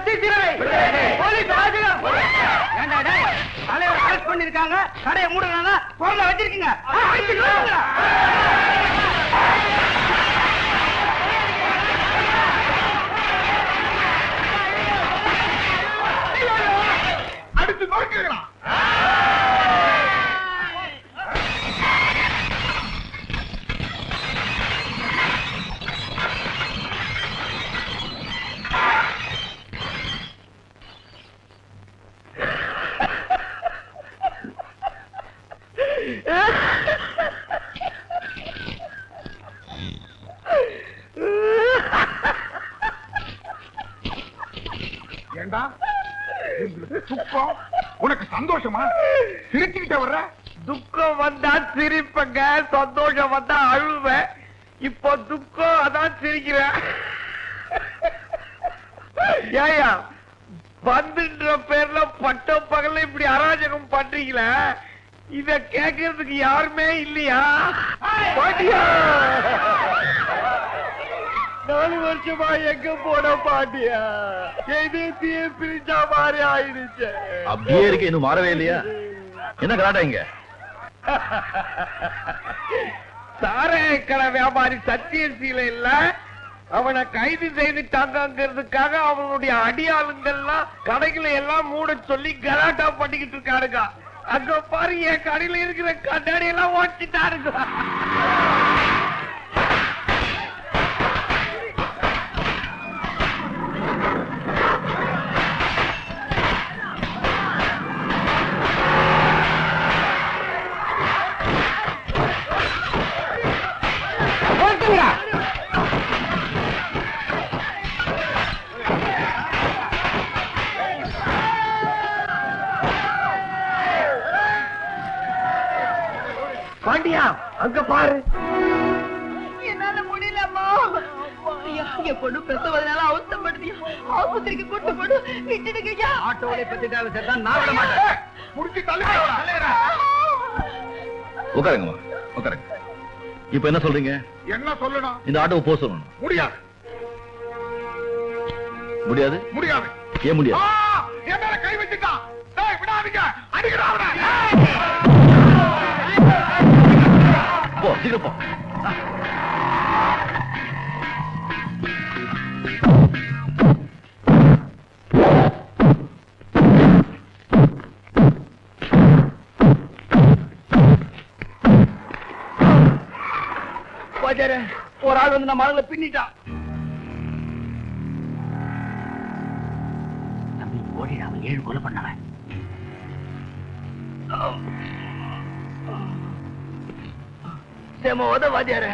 சத்தியசிறை police வாசகம் தலைவர் arrest பண்ணிருக்காங்க. கடையை மூடுறாங்க. பொருளை வச்சிருக்கீங்க. அடுத்து நோக்கிக்கலாம். ஏண்டா துக்கம் உனக்கு சந்தோஷமா? சிரிச்சுக்கிட்ட வர்ற? துக்கம் வந்தா சிரிப்பங்க, சந்தோஷம் வந்தா அழுவேன். இப்போ துக்கம் அதான் சிரிக்கிறேன். ஏயா வந்துன்ற பேர்ல பட்ட பகல இப்படி அராஜகம் பண்றீங்களா? இத கேட்கறதுக்கு யாருமே இல்லையா? 4 வருஷமா எங்க போன பாட்டியா? எதிர்த்தியே பிரிஞ்சா மாதிரி ஆயிடுச்சு. அப்படியே இருக்கு, இன்னும் மாறவே இல்லையா? என்ன கலாட்டா இங்க? சாராய கடை வியாபாரி சத்தியசீல இல்ல, அவனை கைது செய்துட்டாங்கிறதுக்காக அவனுடைய அடியாளுங்கள்லாம் கடைகளை எல்லாம் மூட சொல்லி கலாட்டா பண்ணிக்கிட்டு இருக்காருங்க. அங்க பாரு, என் கடையில இருக்கிற கண்ணாடி எல்லாம் ஓட்டிட்டாருங்க. பாண்டியா, அங்க பாரு. என்னால முடியலம்மா. என் பொண்ணு பிரசவதனால அவசரப்படுத்தியா? ஆஸ்பத்திரிக்கு கூட்டு போடு. விட்டுடுங்க. ஆட்டோவை பத்திட்டாலும் சரிதான், நான் விட மாட்டேன். முடிச்சு தள்ளுங்க. உட்காருங்கம்மா, உட்காருங்க. இப்ப என்ன சொல்றீங்க? என்ன சொல்லணும்? இந்த ஆட்டோவை போக சொல்லணும். முடியாது. முடியாது? முடியாது. ஏன் முடியாது? என் மேல கை வச்சுட்டான். விடாதீங்க, அடிக்கிறான். போ, சீக்கிரம் போ. ஒரு ஆள் வந்து நம்ம ஆளுங்களை பின்னிட்டான். தம்பி ஓடி, அவன் 7 கொலை பண்ணவன். செமோத வாத்தியார.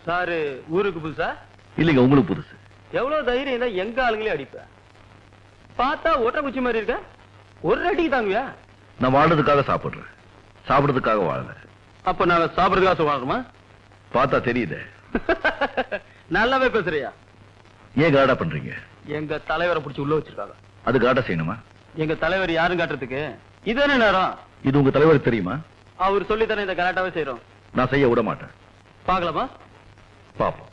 சாரு ஊருக்கு புதுசா? இல்லைங்க, உங்களுக்கு புதுசு. எவ்வளவு தைரியம் தான் எங்க ஆளுங்களே அடிப்ப? பார்த்தா ஒற்றை குச்சி மாதிரி இருக்க. ஒரு அடிக்கு தாங்குவியா? நான் வாழ்றதுக்காக சாப்பிடுறேன், சாப்பிடுறதுக்காக வாழல. அப்ப நாங்க சாப்பிடுறதுக்காக வாழணுமா? பார்த்தா தெரியுது. நல்லாவே பேசுறியா? ஏன் கலாட்டா பண்றீங்க? எங்க தலைவரை பிடிச்சி உள்ள வச்சிருக்காங்க. அது கலாட்டா செய்யணுமா? எங்க தலைவர் யாரும் காட்டுறதுக்கு இதுதானே நேரம். இது உங்க தலைவருக்கு தெரியுமா? அவர் சொல்லித்தானே இந்த கலாட்டாவே செய்யறோம். நான் செய்ய விட மாட்டேன். பாக்கலாமா? பாப்போம்.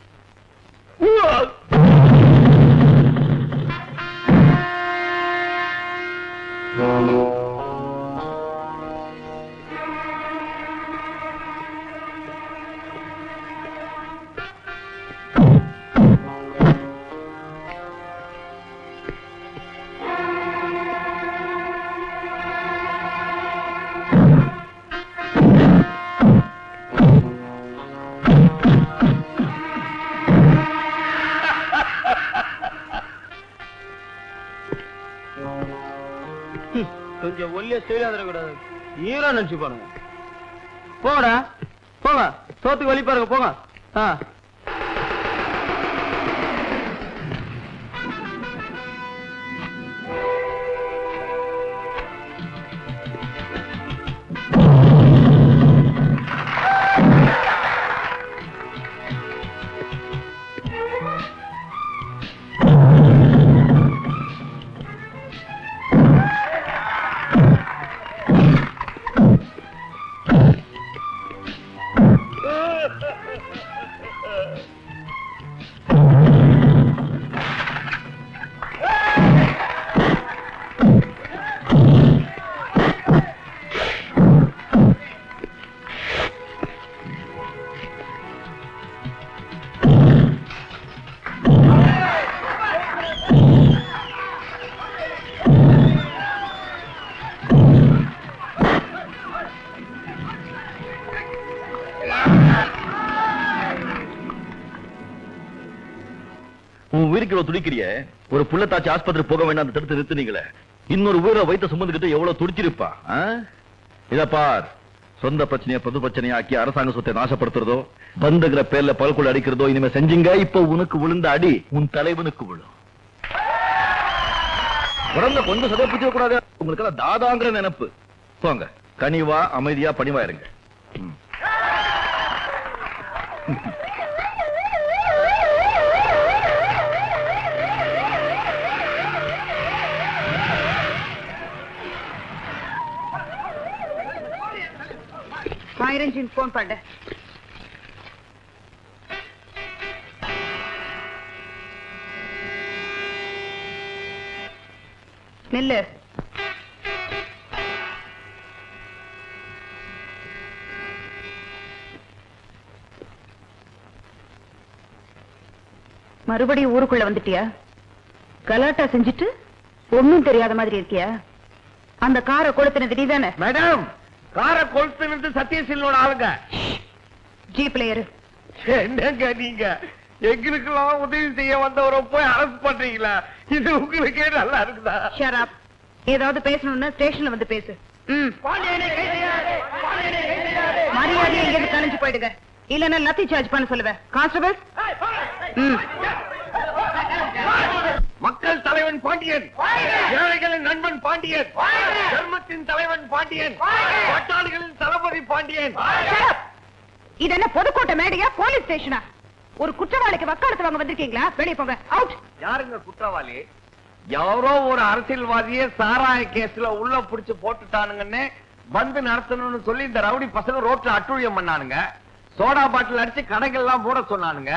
கொஞ்சம் ஒல்லியா செய்யாத கூடாது, ஈரா நினைச்சு பாருங்க. போங்கடா போங்க, சோத்துக்கு வழி பாருங்க போங்க. உயிருக்கு இவ்வளவு துடிக்கிறிய, ஒரு புள்ளத்தாச்சி ஆஸ்பத்திரி போக வேண்டாம் அந்த தடுத்து நிறுத்துனீங்களே, இன்னொரு உயிரை வைத்த சுமந்துக்கிட்டு எவ்வளவு துடிச்சிருப்பா. இத பார், சொந்த பிரச்சனைய பொது பிரச்சனையா ஆக்கி அரசாங்க சொத்தை நாசப்படுத்துறதோ, பந்துங்கிற பேர்ல பல்குள் அடிக்கிறதோ இனிமே செஞ்சீங்க, இப்ப உனக்கு விழுந்த அடி உன் தலைவனுக்கு விழும். உடம்புல கொஞ்சம் சதவீதம் பிடிக்க கூடாது. உங்களுக்கு எல்லாம் தாதாங்கிற நினைப்பு. போங்க, கனிவா அமைதியா பணிவா இருங்க. ஃபயர் என்ஜின் போன் பண்ண. நெல்லு. மறுபடியும் ஊருக்குள்ள வந்துட்டியா? கலாட்டா செஞ்சுட்டு ஒண்ணும் தெரியாத மாதிரி இருக்கியா? அந்த காரை கொளுத்தினது நீதானே? மேடம், காரை கொளுத்துனது சத்யசீலோட ஆளுங்க. ஜீப்ல ஏறு. என்னங்க நீங்க எங்களுக்கெல்லாம் உதவி செய்ய வந்தவரை போய் அரெஸ்ட் பண்றீங்களா? இது உங்களுக்கே நல்லா இருக்குதா? Shut up. ஏதாவது பேசணும்னா ஸ்டேஷன்ல வந்து பேசு. மரியாதையை எங்க கலைஞ்சு போயிடுங்க, இல்லன்னா லத்தி சார்ஜ் பண்ண சொல்லுவேன். கான்ஸ்டபிள். மக்கள் தலைவன் பாண்டியன், ஏழைகளின் நண்பன் பாண்டியன், தர்மத்தின் தலைவன் பாண்டியன், பட்டாளிகளின் தளபதி பாண்டியன். இது என்ன பொதுக்கூட்ட மேடையா போலீஸ் ஸ்டேஷனா? ஒரு குற்றவாளிக்கு வக்காலத்து வாங்க வந்திருக்கீங்களா? வெளியே போங்க. அவுட். யாருங்க குற்றவாளி? யாரோ ஒரு அரசியல்வாதியே சாராய கேஸ்ல உள்ள புடிச்சு போட்டுட்டானுங்கன்னு பந்து நடத்தணும்னு சொல்லி இந்த ரவுடி பசங்க ரோட்ல அட்டுழியம் பண்ணானுங்க. சோடா பாட்டில் அடிச்சு கடைகள்லாம் மூட சொன்னானுங்க.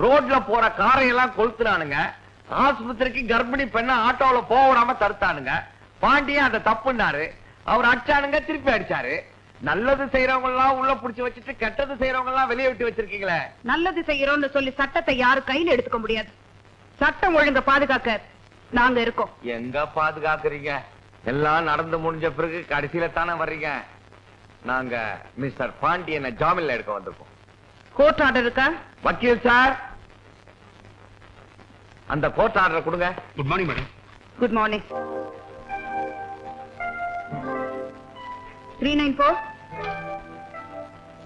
ரோட்ல போற காரையெல்லாம் கொளுத்துனானுங்க. ஆஸ்பத்திரிக்கு கர்ப்பிணி பெண்ண ஆட்டோல போக விடாம தடுத்தானுங்க. பாண்டியன் அதை தப்புனாரு. அவர் அடிச்சானுங்க, திருப்பி அடிச்சாரு. நல்லது செய்யறவங்க எல்லாம் உள்ள புடிச்சு வச்சுட்டு கெட்டது செய்யறவங்க எல்லாம் வெளியே விட்டு வச்சிருக்கீங்களே. நல்லது செய்யறோம்னு சொல்லி சட்டத்தை யாரும் கையில எடுத்துக்க முடியாது. சட்டம் ஒழுங்க பாதுகாக்க நாங்க இருக்கோம். எங்க பாதுகாக்கிறீங்க? எல்லாம் நடந்து முடிஞ்ச பிறகு கடைசியில தானே வர்றீங்க. நாங்க மிஸ்டர் பாண்டியனை ஜாமீன்ல எடுக்க வந்திருக்கோம். கோர்ட் ஆர்டர் இருக்கா? வக்கீல் சார், அந்த கோர்ட் ஆர்டர் கொடுங்க. Good morning madam. Good morning. 394.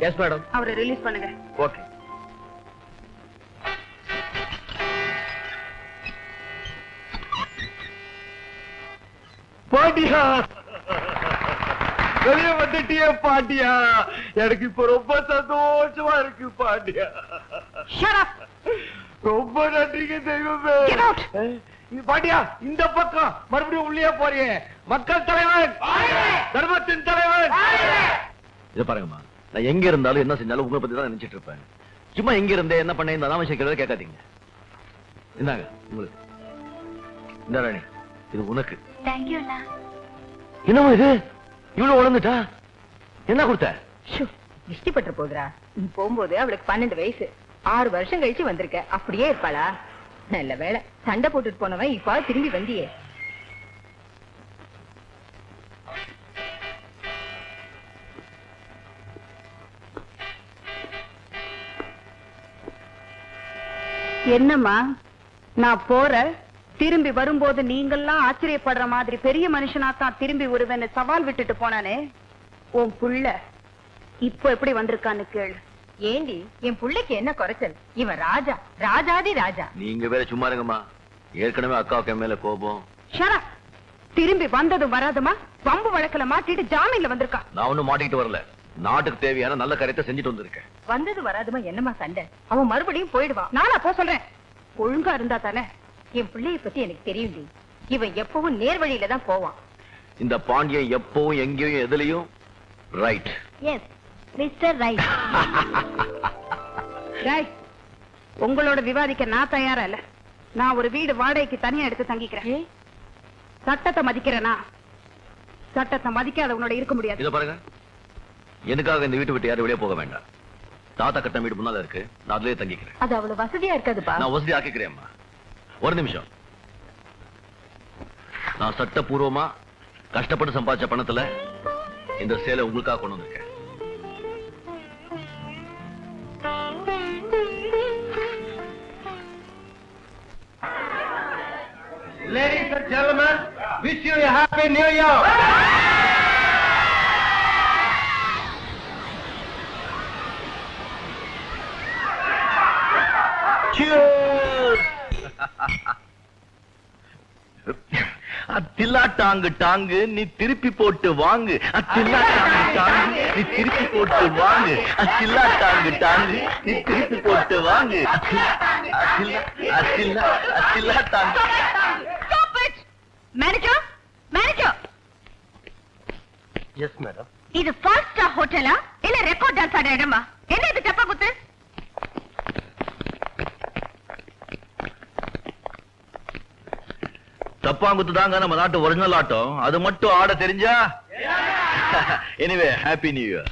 Yes madam. அவரை ரிலீஸ் பண்ணுங்க. ஓகே. பாண்டியா, வெளியே வந்துட்டியே பாண்டியா. எனக்கு இப்ப ரொம்ப சந்தோஷமா இருக்கு பாண்டியா. Shut up. ரொம்ப நன்றிங்க தெய்வமே. Get out. பாண்டியா, இந்த பக்கம் மறுபடியும் உள்ளே போறியே. மக்கள் தலைவன், தர்மத்தின் தலைவன். இத பாருங்கம்மா, நான் எங்க இருந்தாலும் என்ன செஞ்சாலும் உங்களை பத்தி தான் நினைச்சிட்டு இருப்பேன். சும்மா எங்க இருந்தே என்ன பண்ண இந்த அனாவசியம் கேட்காதீங்க. இந்தாங்க உங்களுக்கு. இந்த ராணி, இது உனக்கு. தேங்க்யூ அண்ணா. என்னமா இது இவ்வளவு உழந்துட்டா? என்ன கொடுத்த? திருஷ்டி பற்ற போகுதுரா. நீ போகும்போது அவளுக்கு 12 வயசு. 6 வருஷம் கழிச்சு வந்திருக்க. அப்படியே இருப்பாளா? நல்ல வேளை, சண்டை போட்டுட்டு போனவன் இப்ப திரும்பி வந்தியே. என்னம்மா, நான் போற திரும்பி வரும்போது நீங்கெல்லாம் ஆச்சரியப்படுற மாதிரி பெரிய மனுஷனாத்தான் திரும்பி வருவேன்னு சவால் விட்டுட்டு போனானே உன் புள்ள, இப்ப எப்படி வந்திருக்கான்னு கேளு. ஏண்டி, என் புள்ளைக்கு என்ன குறைச்சல்? இவன் ராஜா, ராஜாதி ராஜா. நீங்க வேற சும்மா இருங்கம்மா. ஏற்கனவே அக்காவுக்கு மேல கோபம். ஷரா, திரும்பி வந்ததும் வராதுமா வம்பு வழக்குல மாட்டிட்டு ஜாமீன்ல வந்திருக்கான். நான் ஒண்ணும் மாட்டிக்கிட்டு வரல. நாட்டுக்கு தேவையான நல்ல காரியத்தை செஞ்சுட்டு வந்திருக்கேன். வந்தது வராதுமா என்னமா சண்டை? அவன் மறுபடியும் போயிடுவான். நானா போ சொல்றேன்? ஒழுங்கா இருந்தா தானே. என் பிள்ளைய பத்தி எனக்கு தெரியும். இவன் எப்பவும் நேர் வழியில தான் போவான். இந்த பாண்டியன் எப்பவும் எங்கேயும் எதுலயும் right. Yes mister right. Right. உங்களோட விவாதிக்க நான் தயாரா இல்ல. நான் ஒரு வீடு வாடகைக்கு தனியா எடுத்து தங்கிக்கிறேன். சட்டத்தை மதிக்கிறேனா? சட்டத்தை மதிக்காத உன்னோட இருக்க முடியாது. இத பாருங்க, எனக்காக இந்த வீட்டு விட்டு யாரும் வெளியே போக வேண்டாம். தாத்தா கட்ட வீடு முன்னால இருக்கு, நான் அதுலயே தங்கிக்கிறேன். அது அவ்வளவு வசதியா இருக்காதுப்பா. நான் வசதி ஆக்கிக்கிறேன்மா. ஒரு நிமிஷம். நான் சட்டபூர்வமா கஷ்டப்பட்டு சம்பாதிச்ச பணத்துல இந்த சேலை உங்களுக்காக கொண்டு வந்திருக்கேன். Ladies and gentlemen, wish you a happy new year. அத்தில்லா டாங்கு டாங்கு நீ திருப்பி போட்டு வாங்கு. அத்தில்லா டாங்கு டாங்கு நீ திருப்பி போட்டு வாங்கு. அத்தில்லா டாங்கு டாங்கு நீ திருப்பி போட்டு வாங்கு. அத்தில்லா டாங்கு. Manager manager, yes madam. இது 5 ஸ்டார் ஹோட்டலா இல்ல ரெக்கார்ட் டான்ஸ் ஆடுற இடமா? என்ன இது டப்பா குத்து? தப்பாங்குத்து தாங்க நம்ம நாட்டு ஒரிஜினல் ஆட்டம். அது மட்டும் ஆட தெரிஞ்சா எனிவே ஹாப்பி நியூ இயர்.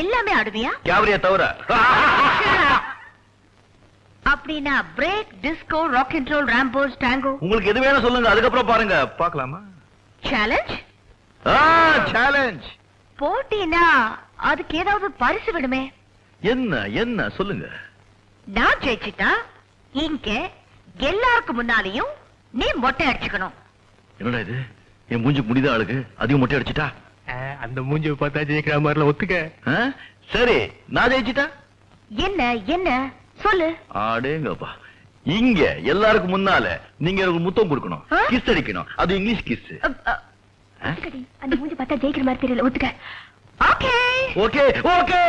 எல்லாமே ஆடுவியா? கேவரியா தவிர. அப்படின்னா break, disco, rock and roll, rumbas, tango, உங்களுக்கு எது வேணும் சொல்லுங்க, அதுக்கப்புறம் பாருங்க. பார்க்கலாமா? சேலஞ்ச். சேலஞ்ச் போட்டினா அதுக்கு ஏதாவது பரிசு விடுமே. என்ன என்ன சொல்லுங்க. நான் ஜெயிச்சிட்டா இங்க எல்லாருக்கும் முன்னாலையும் நீ மொட்டை அடிச்சுக்கணும். என்னடா இது, என் மூஞ்சுக்கு முடித ஆளுக்கு அதிகம் மொட்டை அடிச்சிட்டா? அந்த மூஞ்சி பார்த்தா ஜெயிக்கிற மாதிரில ஒத்துக்க. சரி, நான் ஜெயிச்சிட்டா என்ன என்ன சொல்லு. ஆடேங்கப்பா, இங்க எல்லாருக்கும் முன்னால நீங்க எனக்கு முத்தம் கொடுக்கணும், கிஸ் அடிக்கணும். அது இங்கிலீஷ் கிஸ். அந்த மூஞ்சி பார்த்தா ஜெயிக்கிற மாதிரி தெரியல, ஒத்துக்க. Okay okay okay.